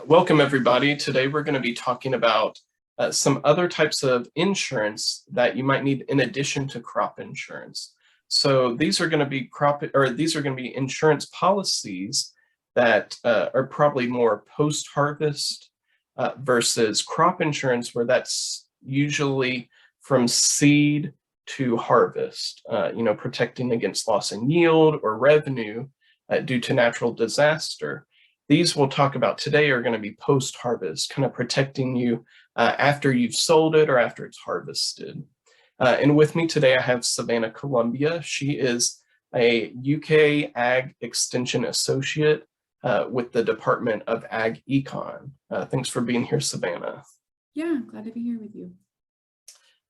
Welcome, everybody. Today we're going to be talking about some other types of insurance that you might need in addition to crop insurance. So these are going to be insurance policies that are probably more post-harvest versus crop insurance, where that's usually from seed to harvest. Protecting against loss in yield or revenue due to natural disaster. These we'll talk about today are going to be post-harvest, kind of protecting you after you've sold it or after it's harvested. And with me today, I have Savannah Columbia. She is a UK Ag Extension Associate with the Department of Ag Econ. Thanks for being here, Savannah. Yeah, glad to be here with you.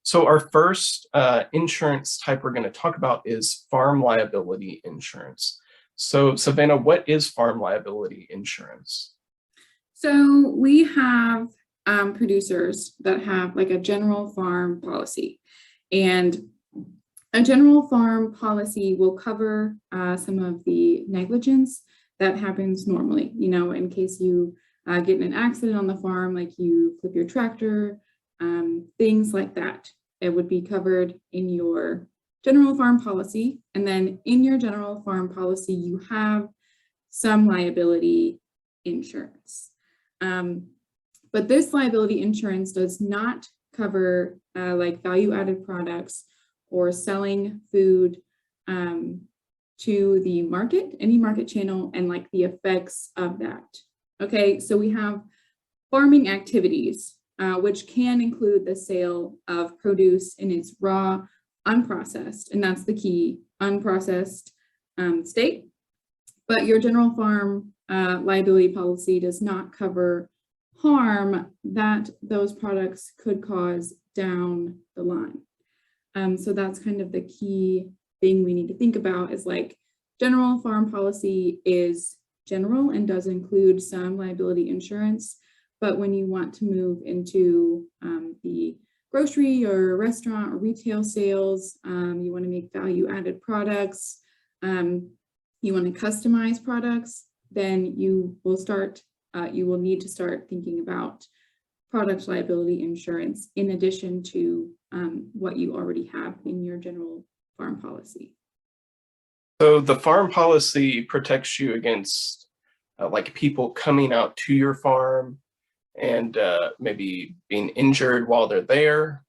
So our first insurance type we're going to talk about is farm liability insurance. So Savannah, what is farm liability insurance? So we have producers that have like a general farm policy, and a general farm policy will cover some of the negligence that happens normally, in case you get in an accident on the farm, like you flip your tractor, things like that. It would be covered in your general farm policy. And then in your general farm policy, you have some liability insurance. But this liability insurance does not cover like value-added products or selling food to the market, any market channel, and like the effects of that. Okay, so we have farming activities, which can include the sale of produce in its raw, unprocessed, and that's the key, unprocessed state. But your general farm liability policy does not cover harm that those products could cause down the line. So that's kind of the key thing we need to think about, is like general farm policy is general and does include some liability insurance. But when you want to move into the grocery or restaurant or retail sales, you want to make value-added products, you want to customize products, then you will need to start thinking about product liability insurance in addition to what you already have in your general farm policy. So the farm policy protects you against like people coming out to your farm and maybe being injured while they're there?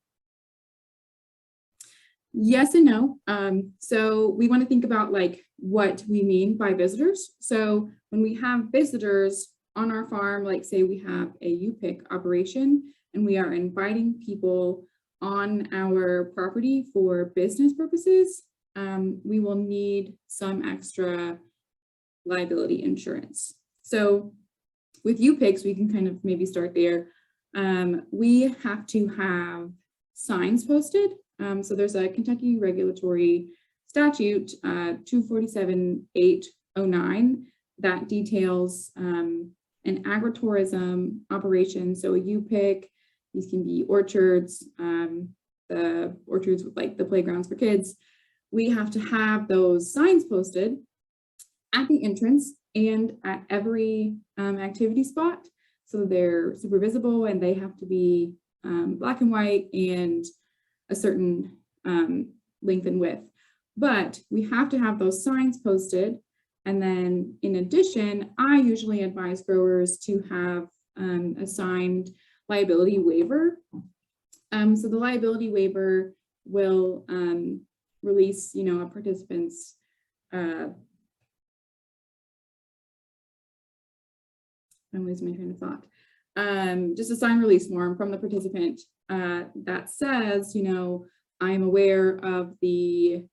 Yes and no. So we want to think about like what we mean by visitors. So when we have visitors on our farm, like say we have a U-pick operation and we are inviting people on our property for business purposes, we will need some extra liability insurance. So with U-picks, we can kind of maybe start there. We have to have signs posted. So there's a Kentucky regulatory statute, 247-809, that details an agritourism operation. So a U-pick, these can be orchards, the orchards with like the playgrounds for kids. We have to have those signs posted at the entrance and at every activity spot. So they're super visible and they have to be black and white and a certain length and width. But we have to have those signs posted. And then in addition, I usually advise growers to have a signed liability waiver. So the liability waiver will release, a participant's I'm losing my train of thought. Just a sign release form from the participant that says, I'm aware of the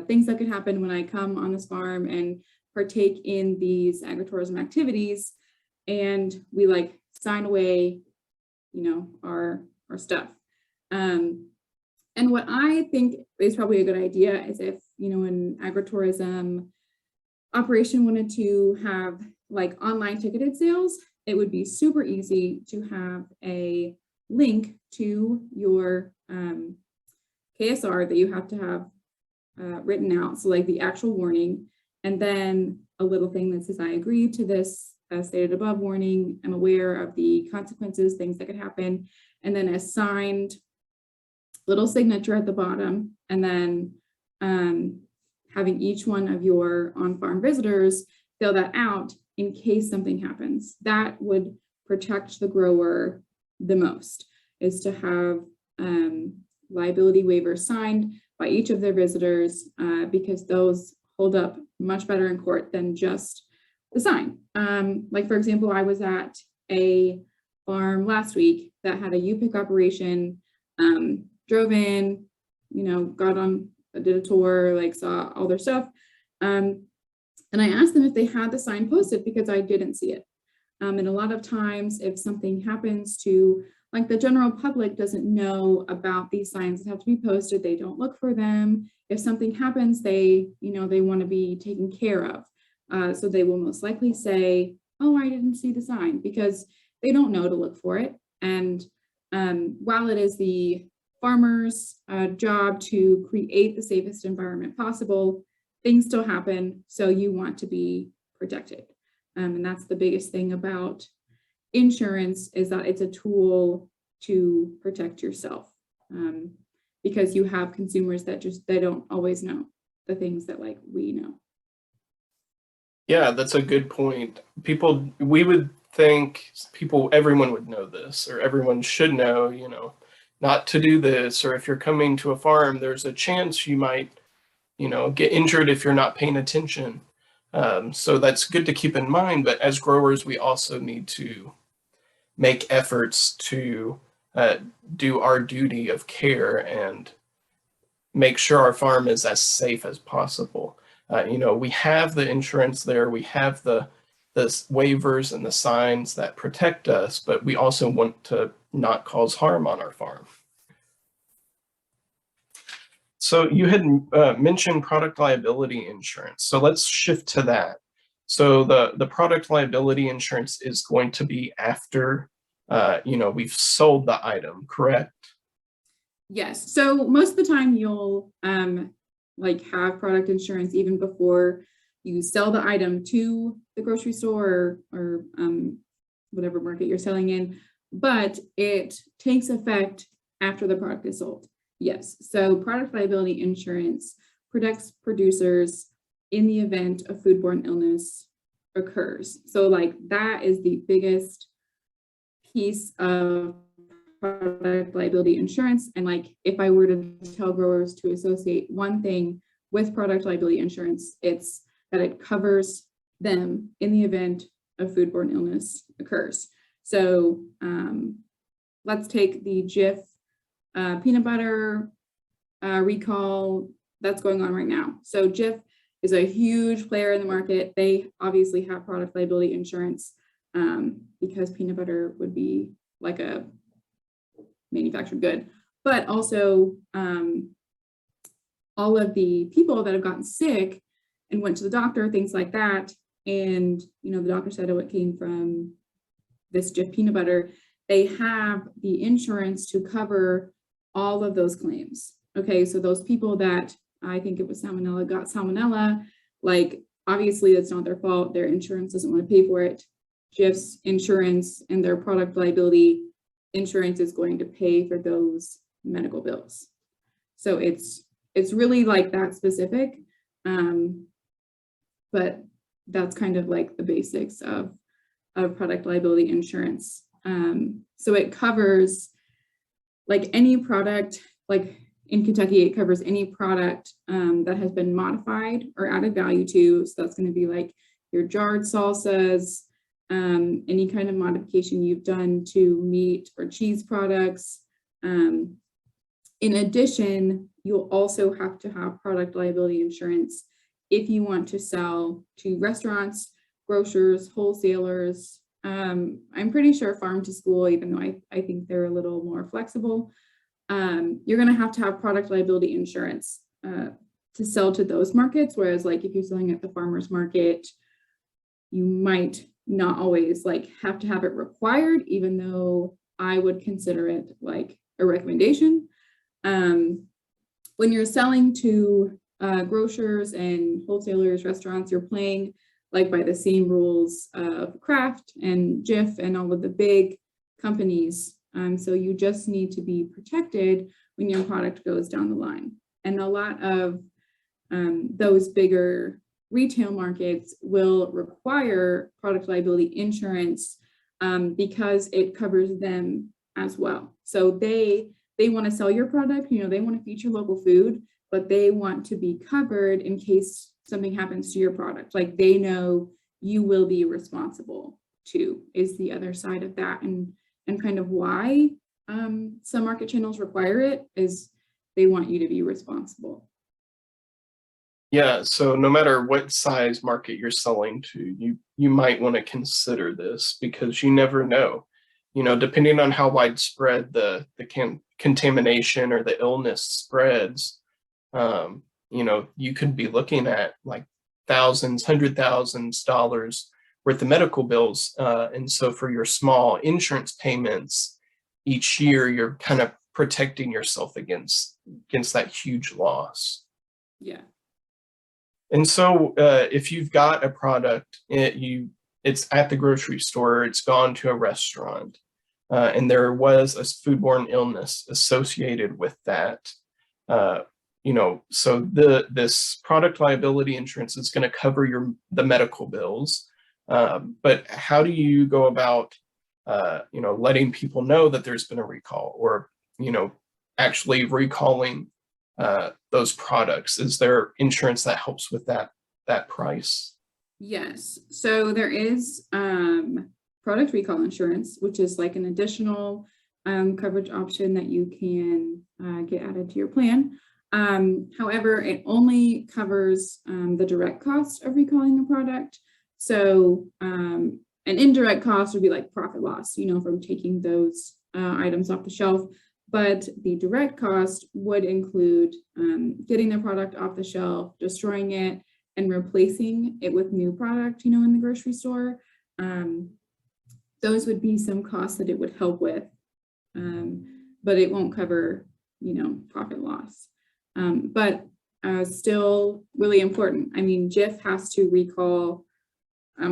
things that could happen when I come on this farm and partake in these agritourism activities, and we like sign away, our stuff. And what I think is probably a good idea is if, an agritourism operation wanted to have like online ticketed sales, it would be super easy to have a link to your KSR that you have to have written out. So like the actual warning, and then a little thing that says, I agree to this as stated above, warning, I'm aware of the consequences, things that could happen, and then a signed little signature at the bottom, and then having each one of your on-farm visitors fill that out in case something happens. That would protect the grower the most, is to have liability waivers signed by each of their visitors, because those hold up much better in court than just the sign. Like, for example, I was at a farm last week that had a U-pick operation, drove in, got on, did a tour, like saw all their stuff. And I asked them if they had the sign posted because I didn't see it. And a lot of times if something happens to, like, the general public doesn't know about these signs that have to be posted, they don't look for them. If something happens, they want to be taken care of. So they will most likely say, oh, I didn't see the sign, because they don't know to look for it. And while it is the farmer's job to create the safest environment possible, things still happen. So you want to be protected. And that's the biggest thing about insurance, is that it's a tool to protect yourself, because you have consumers that they don't always know the things that, like, we know. Yeah, that's a good point. We would think everyone would know this, or everyone should know, not to do this, or if you're coming to a farm, there's a chance you might, get injured if you're not paying attention. So that's good to keep in mind, but as growers, we also need to make efforts to do our duty of care and make sure our farm is as safe as possible. We have the insurance there, we have the waivers and the signs that protect us, but we also want to not cause harm on our farm. So you had mentioned product liability insurance. So let's shift to that. So the product liability insurance is going to be after we've sold the item, correct? Yes. So most of the time you'll have product insurance even before you sell the item to the grocery store or whatever market you're selling in, but it takes effect after the product is sold. Yes. So product liability insurance protects producers in the event a foodborne illness occurs. So, like, that is the biggest piece of product liability insurance. And, like, if I were to tell growers to associate one thing with product liability insurance, it's that it covers them in the event a foodborne illness occurs. So let's take the Jif peanut butter recall that's going on right now. So Jif is a huge player in the market. They obviously have product liability insurance because peanut butter would be like a manufactured good, but also all of the people that have gotten sick and went to the doctor, things like that, and the doctor said, oh, it came from this Jif peanut butter, they have the insurance to cover all of those claims. Okay, so those people that, I think it was salmonella, got salmonella, like, obviously that's not their fault, their insurance doesn't want to pay for it. Jif's insurance and their product liability insurance is going to pay for those medical bills. So it's really like that specific, but that's kind of like the basics of product liability insurance. So it covers like any product, like in Kentucky, it covers any product that has been modified or added value to. So that's going to be like your jarred salsas, any kind of modification you've done to meat or cheese products. In addition, you'll also have to have product liability insurance if you want to sell to restaurants, grocers, wholesalers. I'm pretty sure farm to school, even though I think they're a little more flexible. You're going to have product liability insurance to sell to those markets. Whereas, like, if you're selling at the farmer's market, you might not always like have to have it required, even though I would consider it like a recommendation. When you're selling to grocers and wholesalers, restaurants, you're playing like by the same rules of Kraft and Jif and all of the big companies. So you just need to be protected when your product goes down the line. And a lot of those bigger retail markets will require product liability insurance because it covers them as well. So they want to sell your product, they want to feature local food, but they want to be covered in case something happens to your product. Like they know you will be responsible too, is the other side of that. And kind of why some market channels require it is they want you to be responsible. Yeah, so no matter what size market you're selling to, you might want to consider this because you never know. Depending on how widespread the contamination or the illness spreads, you could be looking at like thousands, $100,000 worth of medical bills. And so for your small insurance payments each year, you're kind of protecting yourself against that huge loss. Yeah. And so if you've got a product, it's at the grocery store, it's gone to a restaurant, and there was a foodborne illness associated with that, so this product liability insurance is going to cover the medical bills. But how do you go about, letting people know that there's been a recall or, actually recalling those products? Is there insurance that helps with that price? Yes. So there is product recall insurance, which is like an additional coverage option that you can get added to your plan. However, it only covers the direct cost of recalling a product. So an indirect cost would be like profit loss, from taking those items off the shelf. But the direct cost would include getting the product off the shelf, destroying it, and replacing it with new product, in the grocery store. Those would be some costs that it would help with, but it won't cover, profit loss. But still really important. I mean, Jif has to recall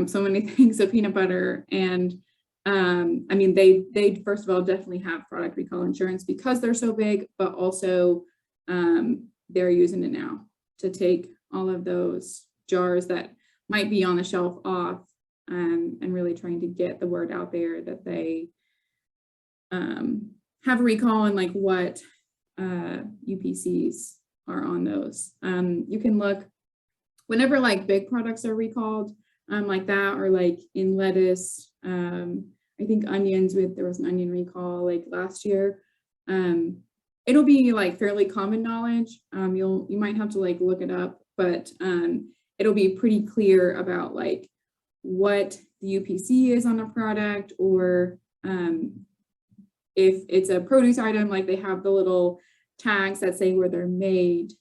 so many things of peanut butter, and they first of all definitely have product recall insurance because they're so big, but also they're using it now to take all of those jars that might be on the shelf off, and really trying to get the word out there that they have a recall and like what UPCs are on those. You can look whenever like big products are recalled, like that, or like in lettuce. I think onions, there was an onion recall like last year. It'll be like fairly common knowledge. You might have to like look it up, but it'll be pretty clear about like what the UPC is on a product, or if it's a produce item, like they have the little tags that say where they're made.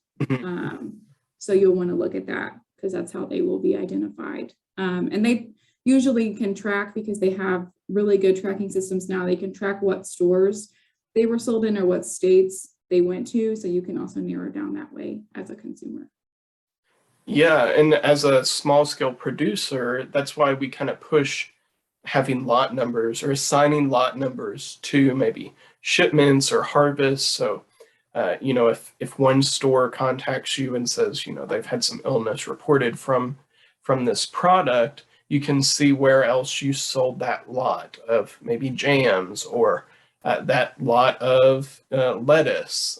So you'll want to look at that because that's how they will be identified. And they usually can track, because they have really good tracking systems now. They can track what stores they were sold in or what states they went to. So you can also narrow down that way as a consumer. Yeah, and as a small scale producer, that's why we kind of push having lot numbers or assigning lot numbers to maybe shipments or harvests. So, if one store contacts you and says, they've had some illness reported from this product, you can see where else you sold that lot of maybe jams or that lot of lettuce.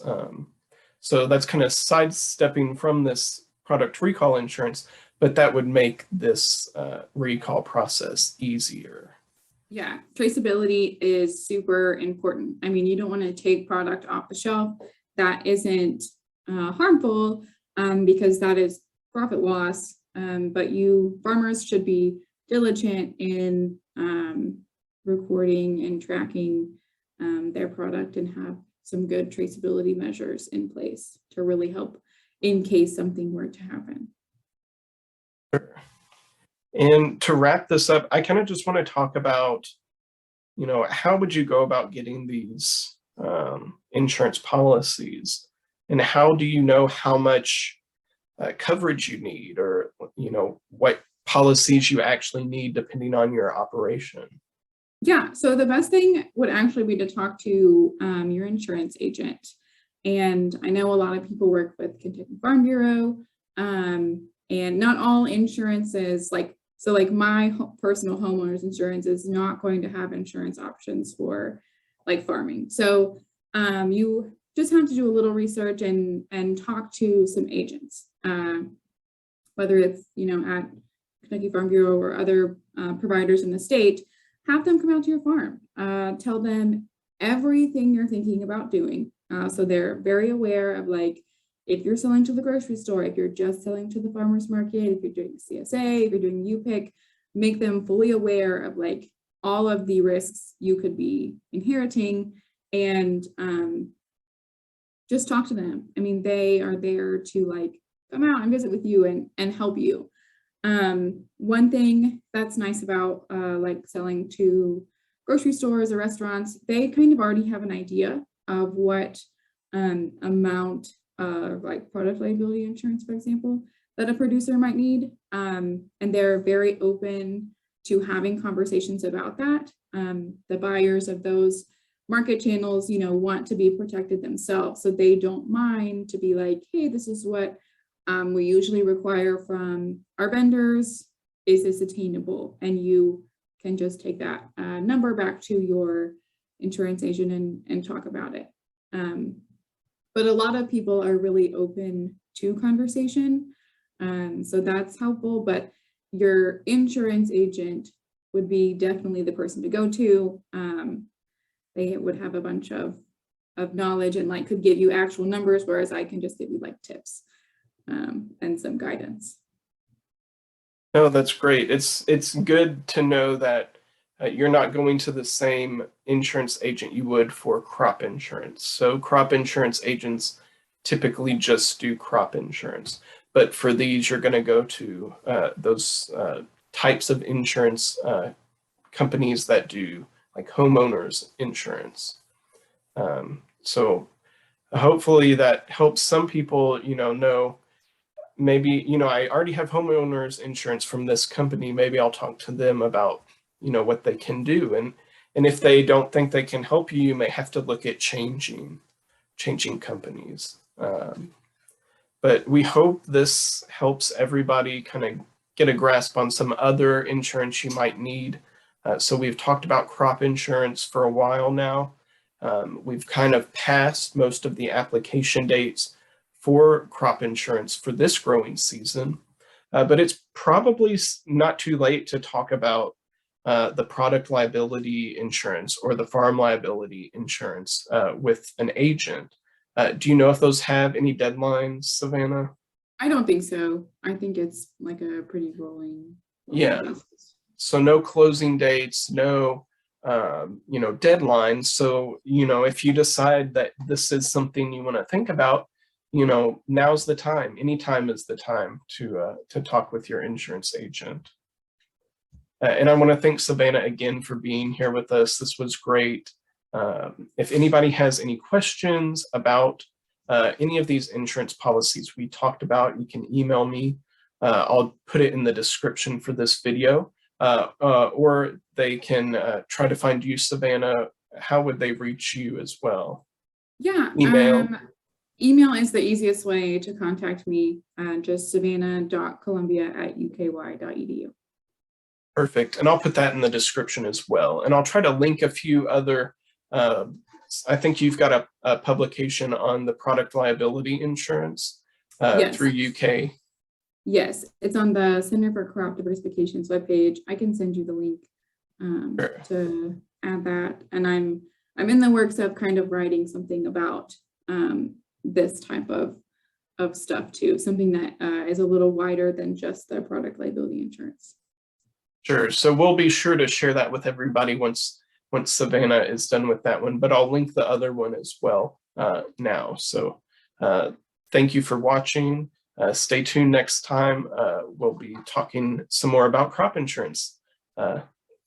So that's kind of sidestepping from this product recall insurance, but that would make this recall process easier. Yeah, traceability is super important. I mean, you don't want to take product off the shelf that isn't harmful, because that is profit loss. But farmers should be diligent in recording and tracking their product and have some good traceability measures in place to really help in case something were to happen. Sure. And to wrap this up, I kind of just want to talk about, how would you go about getting these insurance policies, and how do you know how much coverage you need, or, policies you actually need depending on your operation? Yeah, so the best thing would actually be to talk to your insurance agent. And I know a lot of people work with Kentucky Farm Bureau, and not all insurances, like my personal homeowner's insurance is not going to have insurance options for like farming. So you just have to do a little research and talk to some agents, whether it's, at Kentucky Farm Bureau or other providers in the state. Have them come out to your farm. Tell them everything you're thinking about doing. So they're very aware of, like, if you're selling to the grocery store, if you're just selling to the farmer's market, if you're doing CSA, if you're doing UPIC, make them fully aware of like all of the risks you could be inheriting, and just talk to them. I mean, they are there to like come out and visit with you and help you. One thing that's nice about like selling to grocery stores or restaurants, they kind of already have an idea of what amount of like product liability insurance, for example, that a producer might need. And they're very open to having conversations about that. The buyers of those market channels, want to be protected themselves. So they don't mind to be like, hey, this is what we usually require from our vendors. Is this attainable? And you can just take that number back to your insurance agent and talk about it. But a lot of people are really open to conversation. So that's helpful, but your insurance agent would be definitely the person to go to. They would have a bunch of knowledge and like could give you actual numbers, whereas I can just give you like tips and some guidance. No, that's great. It's good to know that you're not going to the same insurance agent you would for crop insurance. So crop insurance agents typically just do crop insurance, but for these, you're going to go to those types of insurance companies that do like homeowners insurance. So hopefully that helps some people, know maybe, I already have homeowners insurance from this company. Maybe I'll talk to them about, what they can do. And if they don't think they can help you, you may have to look at changing companies. But we hope this helps everybody kind of get a grasp on some other insurance you might need. So we've talked about crop insurance for a while now. We've kind of passed most of the application dates for crop insurance for this growing season, but it's probably not too late to talk about the product liability insurance or the farm liability insurance with an agent. Do you know if those have any deadlines, Savannah? I don't think so. I think it's like a pretty rolling Yeah. basis. So no closing dates, no deadlines. So, if you decide that this is something you want to think about, now's the time. Anytime is the time to talk with your insurance agent. And I want to thank Savannah again for being here with us. This was great. If anybody has any questions about any of these insurance policies we talked about, you can email me. I'll put it in the description for this video, or they can try to find you, Savannah. How would they reach you as well? Yeah. Email? Email is the easiest way to contact me, just savannah.columbia@uky.edu. Perfect. And I'll put that in the description as well. And I'll try to link a few other, I think you've got a publication on the product liability insurance Yes. through UK. Yes, it's on the Center for Crop Diversification's webpage. I can send you the link Sure. to add that. And I'm in the works of kind of writing something about this type of stuff too, something that is a little wider than just the product liability insurance. Sure. So we'll be sure to share that with everybody once Savannah is done with that one, but I'll link the other one as well now. So thank you for watching. Stay tuned next time. We'll be talking some more about crop insurance.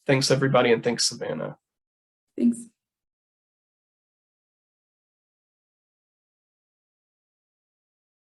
Thanks everybody, and thanks Savannah. Thanks.